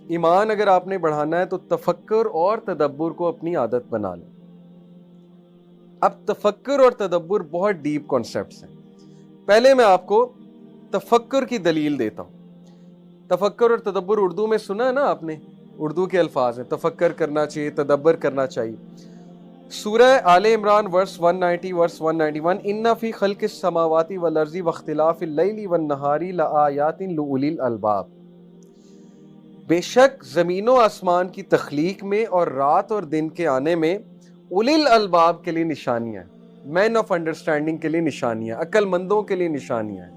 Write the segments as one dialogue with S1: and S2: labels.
S1: ایمان اگر آپ نے بڑھانا ہے تو تفکر اور تدبر کو اپنی عادت بنا لیں. اب تفکر اور تدبر بہت ڈیپ کانسیپٹس ہیں. پہلے میں آپ کو تفکر کی دلیل دیتا ہوں. تفکر اور تدبر اردو میں سنا ہے نا آپ نے, اردو کے الفاظ ہیں, تفکر کرنا چاہیے, تدبر کرنا چاہیے. سورہ آل عمران ورس 190 ورس 191 ان فی خلق السماوات والارض واختلاف اللیل والنہار لآیات لأولی الالباب. بے شک زمین و آسمان کی تخلیق میں اور رات اور دن کے آنے میں اولی الالباب کے لیے نشانیاں ہیں, مین آف انڈرسٹینڈنگ کے لیے نشانیاں, عقل مندوں کے لیے نشانیاں ہیں.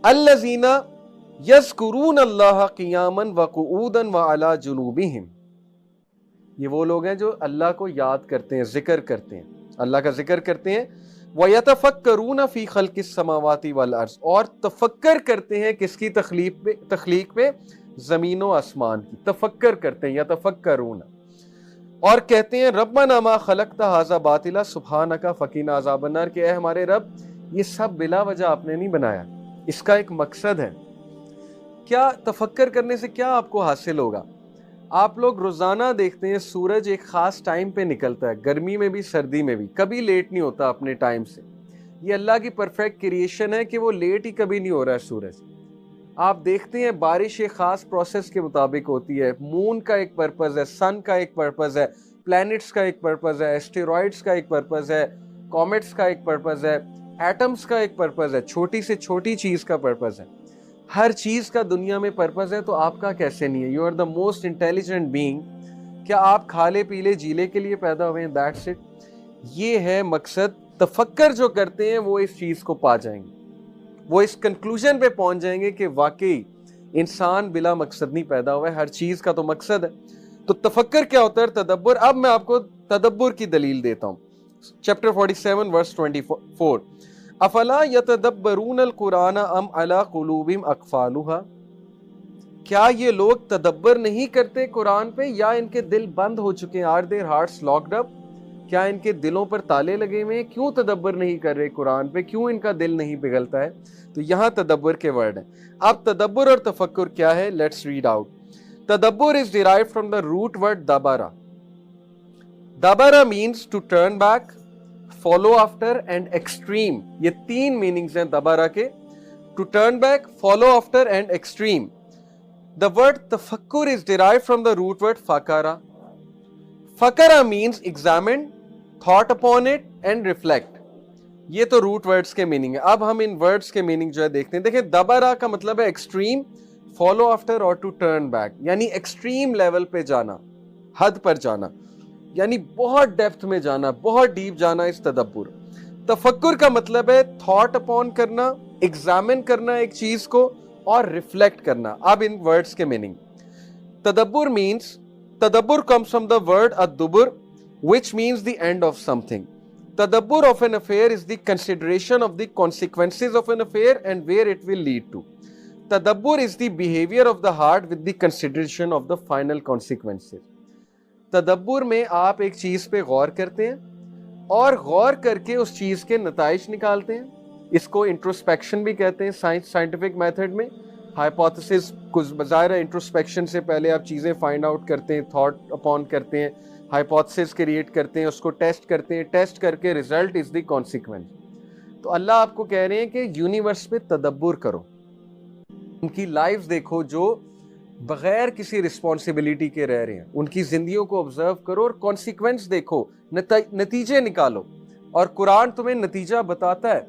S1: الذین یذکرون اللہ قیاما وقعودا وعلی جنوبہم, یہ وہ لوگ ہیں جو اللہ کو یاد کرتے ہیں, ذکر کرتے ہیں, اللہ کا ذکر کرتے ہیں. وَيَتَفَكَّرُونَ فِي خَلْقِ السَّمَاوَاتِ وَالْأَرْضِ, اور تفکر کرتے ہیں کس کی تخلیق پہ, زمین و آسمان کی تفکر کرتے ہیں, یتفکرون, اور کہتے ہیں ربنا ما خلقت ھذا باطلا سبحانک فقنا عذاب النار, کہ اے ہمارے رب یہ سب بلا وجہ آپ نے نہیں بنایا, اس کا ایک مقصد ہے. کیا تفکر کرنے سے کیا آپ کو حاصل ہوگا؟ آپ لوگ روزانہ دیکھتے ہیں سورج ایک خاص ٹائم پہ نکلتا ہے, گرمی میں بھی سردی میں بھی, کبھی لیٹ نہیں ہوتا اپنے ٹائم سے. یہ اللہ کی پرفیکٹ کریشن ہے کہ وہ لیٹ ہی کبھی نہیں ہو رہا ہے سورج. آپ دیکھتے ہیں بارش ایک خاص پروسیس کے مطابق ہوتی ہے, مون کا ایک پرپز ہے, سن کا ایک پرپز ہے, پلینٹس کا ایک پرپز ہے, اسٹیرائڈز کا ایک پرپز ہے, کومیٹس کا ایک پرپز ہے, ایٹمز کا ایک پرپز ہے, چھوٹی سے چھوٹی چیز کا پرپز ہے. ہر چیز کا دنیا میں پرپز ہے, تو آپ کا کیسے نہیں ہے؟ You are the most intelligent being. کیا آپ کھالے پیلے جیلے کے لیے پیدا ہوئے ہیں؟ That's it. یہ ہے مقصد. تفکر جو کرتے ہیں وہ اس چیز کو پا جائیں گے, وہ اس کنکلوژن پہ پہنچ جائیں گے کہ واقعی انسان بلا مقصد نہیں پیدا ہوا ہے, ہر چیز کا تو مقصد ہے. تو تفکر کیا ہوتا ہے؟ تدبر. اب میں آپ کو تدبر کی دلیل دیتا ہوں. چیپٹر 47 ورس 24, افلا یتدبرون القرآن ام علی قلوب اقفالها, کیا یہ لوگ تدبر نہیں کرتے قرآن پہ, یا ان کے دل بند ہو چکے ہیں؟ آر دیئر ہارٹس لاکڈ اپ, کیا ان کے دلوں پر تالے لگے ہوئے ہیں؟ کیوں تدبر نہیں کر رہے قرآن پہ, کیوں ان کا دل نہیں پگھلتا ہے؟ تو یہاں تدبر کے ورڈ ہیں. اب تدبر اور تفکر کیا ہے, لیٹس ریڈ آؤٹ. تدبر is derived from the root word dabara. Dabara means to turn back, follow after and extreme. یہ تین میننگز ہیں دبارہ کے, to turn back, follow after and extreme. The word tafakkur is derived from the root word fakara. Fakara means examine, thought upon it and reflect. یہ تو route words کے meaning ہے. اب ہم ان ورڈز کے میننگ جو ہے دیکھتے ہیں. دیکھیں, دبارہ کا مطلب ہے ایکسٹریم, فالو آفٹر اور ٹو ٹرن بیک, یعنی ایکسٹریم لیول پہ جانا, حد پر جانا, یعنی بہت ڈیپتھ میں جانا, بہت ڈیپ جانا اس تدبر. تفکر کا مطلب ہے تھاٹ اپون کرنا, ایگزامن کرنا ایک چیز کو, اور ریفلیکٹ کرنا. اب ان ورڈز کے میننگ. تدبر means, تدبر comes from the word ad-dubur, which means the end of something. Tadabbur of an affair is the consideration of the consequences of an affair and where it will lead to. Tadabbur is the behavior of the heart with the consideration of the final consequences. تدبر میں آپ ایک چیز پہ غور کرتے ہیں اور غور کر کے اس چیز کے نتائج نکالتے ہیں. اس کو انٹروسپیکشن بھی کہتے ہیں سائنٹیفک میتھڈ میں. ہائپوتھیسس کو بظاہر انٹروسپیکشن سے پہلے آپ چیزیں فائنڈ آؤٹ کرتے ہیں, تھاٹ اپون کرتے ہیں, ہائپوتھیسس کریٹ کرتے ہیں, اس کو ٹیسٹ کرتے ہیں, ٹیسٹ کر کے ریزلٹ از دی کانسیکوینس. تو اللہ آپ کو کہہ رہے ہیں کہ یونیورس پہ تدبر کرو, ان کی لائف دیکھو جو بغیر کسی رسپانسبلٹی کے رہ رہے ہیں, ان کی زندگیوں کو آبزرو کرو اور کانسیکوینس دیکھو, نتیجے نکالو. اور قرآن تمہیں نتیجہ بتاتا ہے,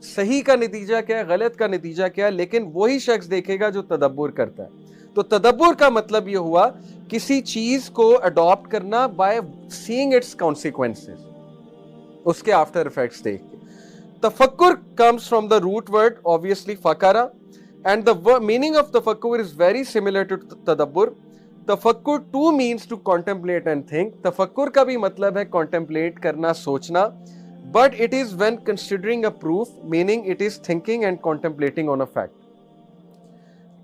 S1: صحیح کا نتیجہ کیا ہے, غلط کا نتیجہ کیا ہے, لیکن وہی شخص دیکھے گا جو تدبر کرتا ہے. تو تدبر کا مطلب یہ ہوا کسی چیز کو اڈاپٹ کرنا بائی سینگ اٹس کانسیکوینسز, اس کے آفٹر ایفیکٹس دیکھ کے. تفکر comes from the root word obviously fakara, and the meaning of tafakkur is very similar to tadabbur. Tafakkur too means to contemplate and think. Tafakkur کا بھی مطلب ہے contemplate کرنا, سوچنا, but it is when considering a proof, meaning it is thinking and contemplating on a fact.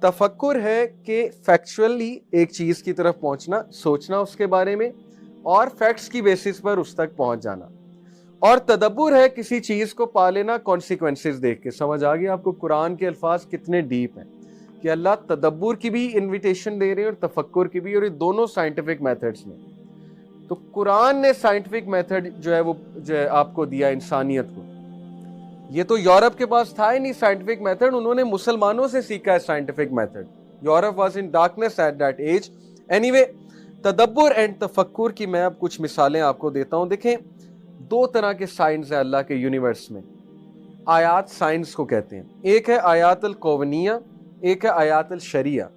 S1: تفکر ہے کہ factually ایک چیز کی طرف پہنچنا, سوچنا اس کے بارے میں اور فیکٹس کی بیسس پر اس تک پہنچ جانا. اور تدبر ہے کسی چیز کو پا لینا کانسیکوینسز دیکھ کے. سمجھ آ گئی آپ کو قرآن کے الفاظ کتنے ڈیپ ہیں, کہ اللہ تدبر کی بھی انویٹیشن دے رہے ہیں اور تفکر کی بھی، اور یہ دونوں سائنٹیفک میتھڈز میں. تو قرآن نے سائنٹیفک میتھڈ جو ہے وہ جو ہے آپ کو دیا انسانیت کو. یہ تو یورپ کے پاس تھا ہی نہیں سائنٹیفک میتھڈ، انہوں نے مسلمانوں سے سیکھا ہے scientific method. Europe was in darkness at that age. Anyway وے، تدبر اینڈ تفکر کی میں اب کچھ مثالیں آپ کو دیتا ہوں. دیکھیں، دو طرح کے سائنس ہیں اللہ کے یونیورس میں. آیات سائنس کو کہتے ہیں. ایک ہے آیات الکونیہ، ایک ہے آیات الشریعہ.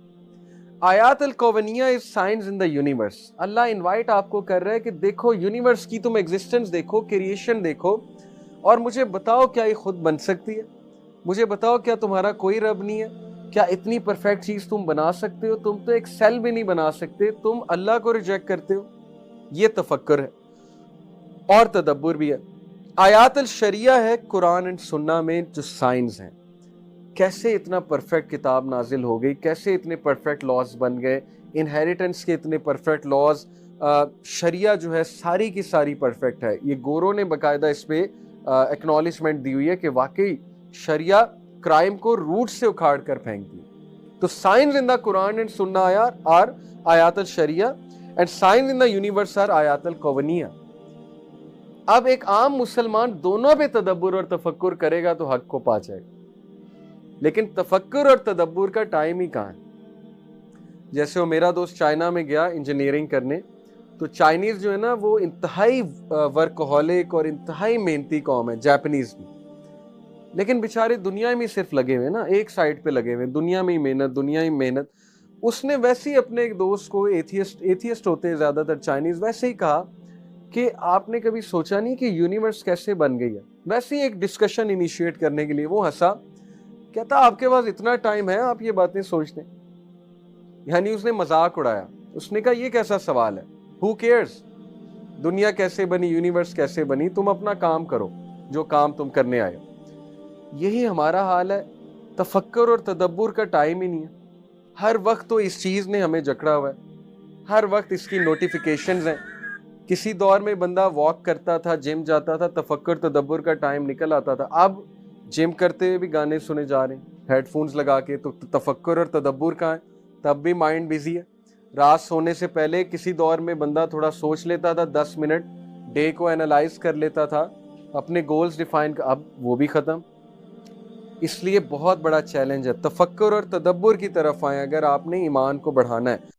S1: آیات الکونیہ is science in the universe. اللہ انوائٹ آپ کو کر رہا ہے کہ دیکھو یونیورس کی تم ایگزسٹنس دیکھو، کریشن دیکھو، اور مجھے بتاؤ کیا یہ خود بن سکتی ہے؟ مجھے بتاؤ کیا تمہارا کوئی رب نہیں ہے؟ کیا اتنی پرفیکٹ چیز تم بنا سکتے ہو؟ تم تو ایک سیل بھی نہیں بنا سکتے، تم اللہ کو ریجیکٹ کرتے ہو. یہ تفکر ہے اور تدبر بھی ہے. آیات الشریعہ ہے قرآن اینڈ سنہ میں جو سائنس ہیں. کیسے اتنا پرفیکٹ کتاب نازل ہو گئی، کیسے اتنے پرفیکٹ لاز بن گئے، انہیریٹنس کے اتنے پرفیکٹ لاز. شریعہ جو ہے ساری کی ساری پرفیکٹ ہے. یہ گورو نے باقاعدہ اس پہ ایکنالجمنٹ دی ہوئی ہے کہ واقعی شریعہ کرائم کو روٹ سے اکھاڑ کر پھینکتی ہے. تو science in the Quran and سنہ آر آیات الشریعہ and science in the universe are آیات الکونیہ. اب ایک عام مسلمان دونوں پہ تدبر اور تفکر کرے گا تو حق کو پا جائے گا. لیکن تفکر اور تدبر کا ٹائم ہی کہاں ہے؟ جیسے وہ میرا دوست چائنا میں گیا انجینئرنگ کرنے، تو چائنیز جو ہے نا وہ انتہائی ورکہولک اور انتہائی محنتی قوم ہے، جاپنیز بھی. لیکن بیچارے دنیا میں صرف لگے ہوئے نا، ایک سائڈ پہ لگے ہوئے، دنیا میں ہی محنت، دنیا ہی محنت. اس نے ویسے ہی اپنے ایک دوست کو، ایتھیسٹ ہوتے ہیں زیادہ تر چائنیز، ویسے ہی کہا کہ آپ نے کبھی سوچا نہیں کہ یونیورس کیسے بن گئی ہے؟ ویسے ہی ایک ڈسکشن انیشیٹ کرنے کے لیے. وہ ہنسا، کہتا آپ کے پاس اتنا ٹائم ہے آپ یہ باتیں سوچتے ہیں؟ یعنی اس نے مذاق اڑایا. اس نے کہا یہ کیسا سوال ہے، ہو کیئرز دنیا کیسے بنی، یونیورس کیسے بنی، تم اپنا کام کرو جو کام تم کرنے آئے. یہی ہمارا حال ہے. تفکر اور تدبر کا ٹائم ہی نہیں ہے. ہر وقت تو اس چیز نے ہمیں جکڑا ہوا ہے، ہر وقت اس کی نوٹیفیکیشنز ہیں. کسی دور میں بندہ واک کرتا تھا، جم جاتا تھا، تفکر تدبر کا ٹائم نکل آتا تھا. اب جم کرتے ہوئے بھی گانے سنے جا رہے ہیں ہیڈ فونز لگا کے، تو تفکر اور تدبر کہاں ہے؟ تب بھی مائنڈ بزی ہے. رات سونے سے پہلے کسی دور میں بندہ تھوڑا سوچ لیتا تھا، 10 منٹ ڈے کو اینالائز کر لیتا تھا، اپنے گولز ڈیفائن اب وہ بھی ختم. اس لیے بہت بڑا چیلنج ہے. تفکر اور تدبر کی طرف آئیں اگر آپ نے ایمان کو بڑھانا ہے.